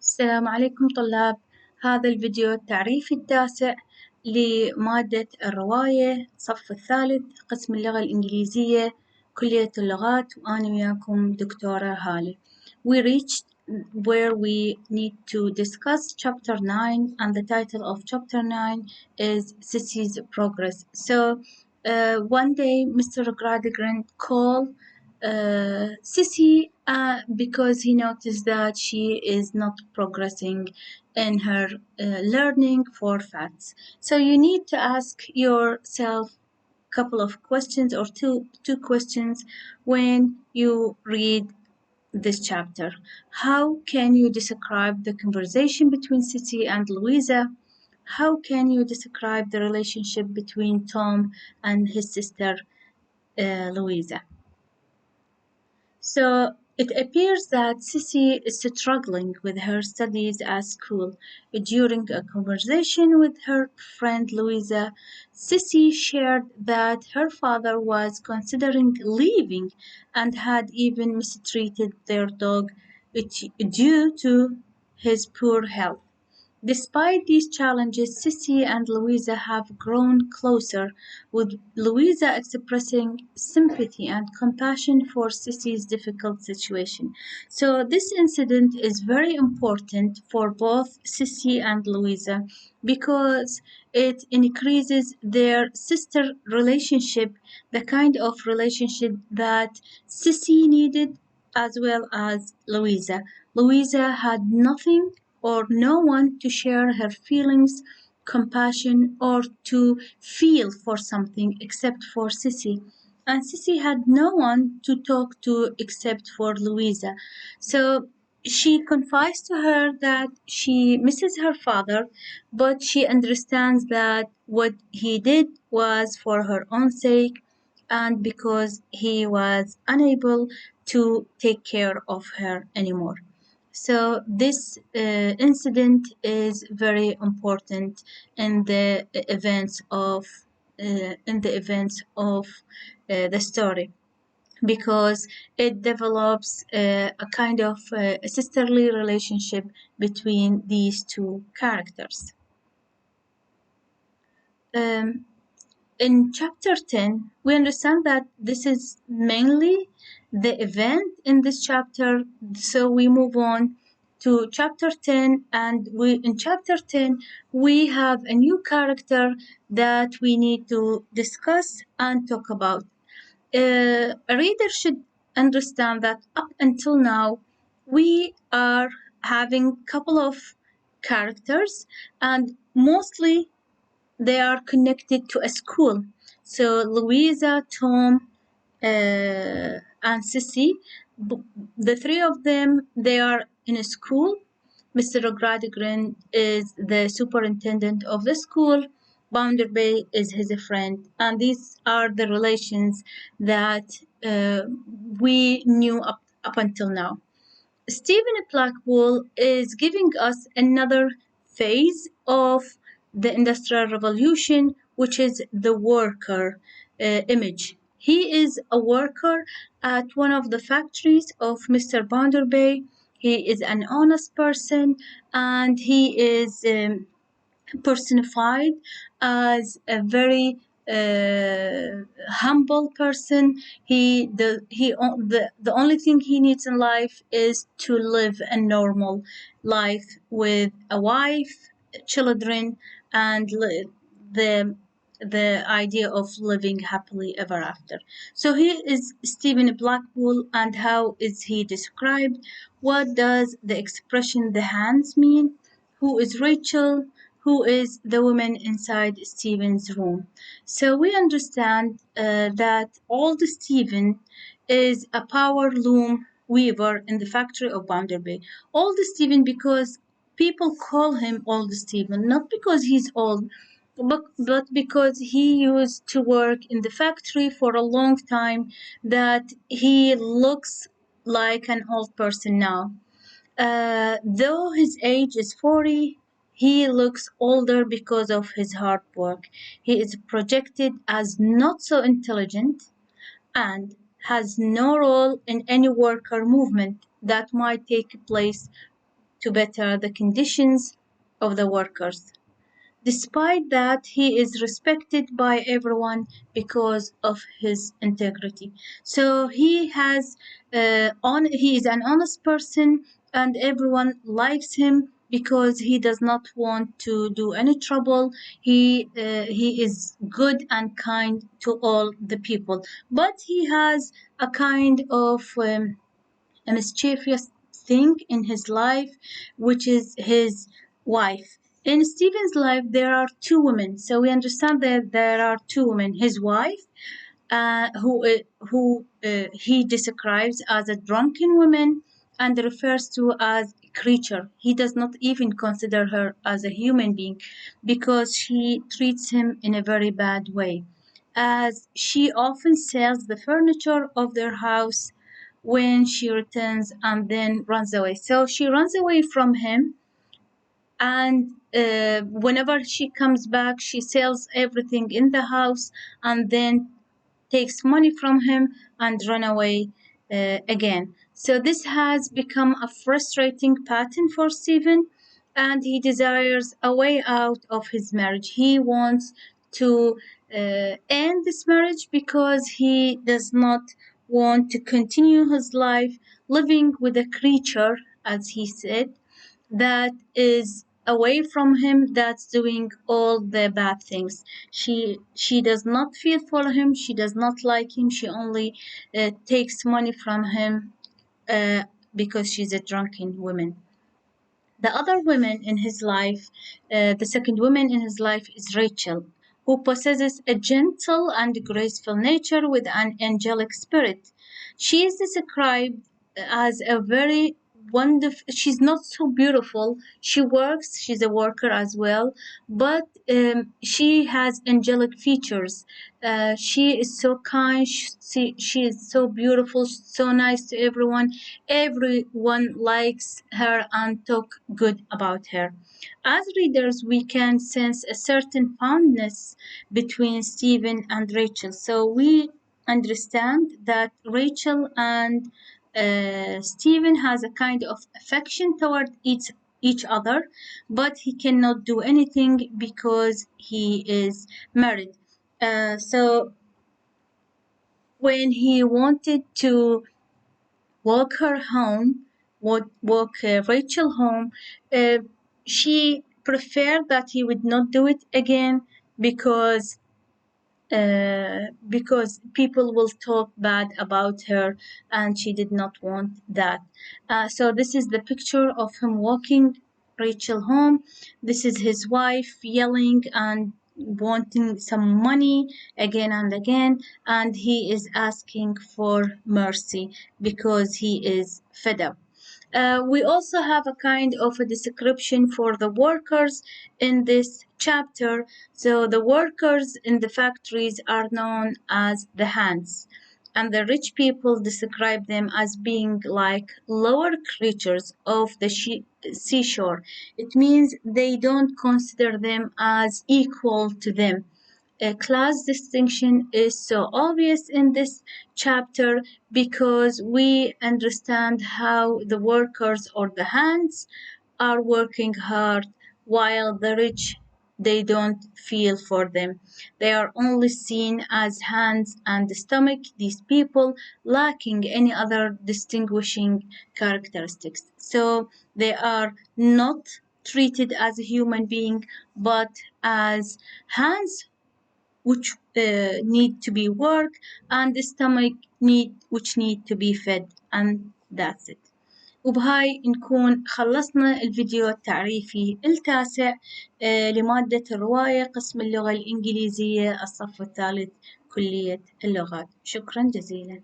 السلام عليكم طلاب. هذا الفيديو التعريفي التاسع لمادة الرواية صف الثالث قسم اللغة الإنجليزية كلية اللغات، وأنا وياكم دكتورة هاله. We reached where we need to discuss chapter 9, and the title of chapter 9 is Sissy's Progress. So one day Mr. Gradgren called Sissy because he noticed that she is not progressing in her learning for facts. So you need to ask yourself a couple of questions or two questions when you read this chapter. How can you describe the conversation between Sissy and Louisa? How can you describe the relationship between Tom and his sister Louisa? So it appears that Sissy is struggling with her studies at school. During a conversation with her friend Louisa, Sissy shared that her father was considering leaving and had even mistreated their dog due to his poor health. Despite these challenges, Sissy and Louisa have grown closer, with Louisa expressing sympathy and compassion for Sissy's difficult situation. So this incident is very important for both Sissy and Louisa because it increases their sister relationship, the kind of relationship that Sissy needed as well as Louisa. Louisa had nothing or no one to share her feelings, compassion, or to feel for something except for Sissy. And Sissy had no one to talk to except for Louisa. So she confides to her that she misses her father, but she understands that what he did was for her own sake and because he was unable to take care of her anymore. So this incident is very important in the events of the story because it develops a kind of sisterly relationship between these two characters. In chapter 10, we understand that this is mainly the event in this chapter. So we move on to chapter 10, and in chapter 10, we have a new character that we need to discuss and talk about. A reader should understand that up until now, we are having a couple of characters, and mostly they are connected to a school. So Louisa, Tom, and Sissy, the three of them, they are in a school. Mr. Gradgren is the superintendent of the school. Bounderby is his friend. And these are the relations that we knew up until now. Stephen Blackpool is giving us another phase of the Industrial Revolution, which is the worker image. He is a worker at one of the factories of Mr. Bounderby. He is an honest person, and he is personified as a very humble person. The only thing he needs in life is to live a normal life with a wife, children, and the idea of living happily ever after. So here is Stephen Blackpool, and how is he described? What does the expression the hands mean? Who is Rachel? Who is the woman inside Stephen's room? So we understand that old Stephen is a power loom weaver in the factory of Bounderby. Old Stephen because people call him Old Stephen, not because he's old, but because he used to work in the factory for a long time, that he looks like an old person now. Though his age is 40, he looks older because of his hard work. He is projected as not so intelligent and has no role in any worker movement that might take place to better the conditions of the workers. Despite that, he is respected by everyone because of his integrity. So he is an honest person, and everyone likes him because he does not want to do any trouble. He is good and kind to all the people, but he has a kind of a mischievous thing in his life, which is his wife. In Stephen's life, there are two women. So we understand that there are two women. His wife, who he describes as a drunken woman and refers to as a creature. He does not even consider her as a human being because she treats him in a very bad way, as she often sells the furniture of their house when she returns and then runs away. So she runs away from him, and whenever she comes back, she sells everything in the house and then takes money from him and run away again. So this has become a frustrating pattern for Stephen, and he desires a way out of his marriage. He wants to end this marriage because he does not want to continue his life living with a creature, as he said, that is away from him, that's doing all the bad things. She does not feel for him, she does not like him, she only takes money from him because she's a drunken woman. The other woman in his life, the second woman in his life, is Rachel, who possesses a gentle and graceful nature with an angelic spirit. She is described as a very wonderful, she's not so beautiful. She works, she's a worker as well, but she has angelic features. She is so kind, she is so beautiful, so nice to everyone. Everyone likes her and talk good about her. As readers, we can sense a certain fondness between Stephen and Rachel. So we understand that Rachel and Stephen has a kind of affection toward each other, but he cannot do anything because he is married. So when he wanted to walk her home, walk Rachel home, uh, she preferred that he would not do it again because people will talk bad about her, and she did not want that. So this is the picture of him walking Rachel home. This is his wife yelling and wanting some money again and again, and he is asking for mercy because he is fed up. We also have a kind of a description for the workers in this chapter. So the workers in the factories are known as the hands, and the rich people describe them as being like lower creatures of the seashore. It means they don't consider them as equal to them. A class distinction is so obvious in this chapter because we understand how the workers or the hands are working hard while the rich, they don't feel for them. They are only seen as hands and stomach, these people lacking any other distinguishing characteristics. So they are not treated as a human being but as hands which need to be worked, and the stomach which need to be fed, and that's it. وبهاي نكون خلصنا الفيديو التعريفي التاسع لمادة الرواية قسم اللغة الإنجليزية الصف الثالث كلية اللغات. شكرا جزيلا.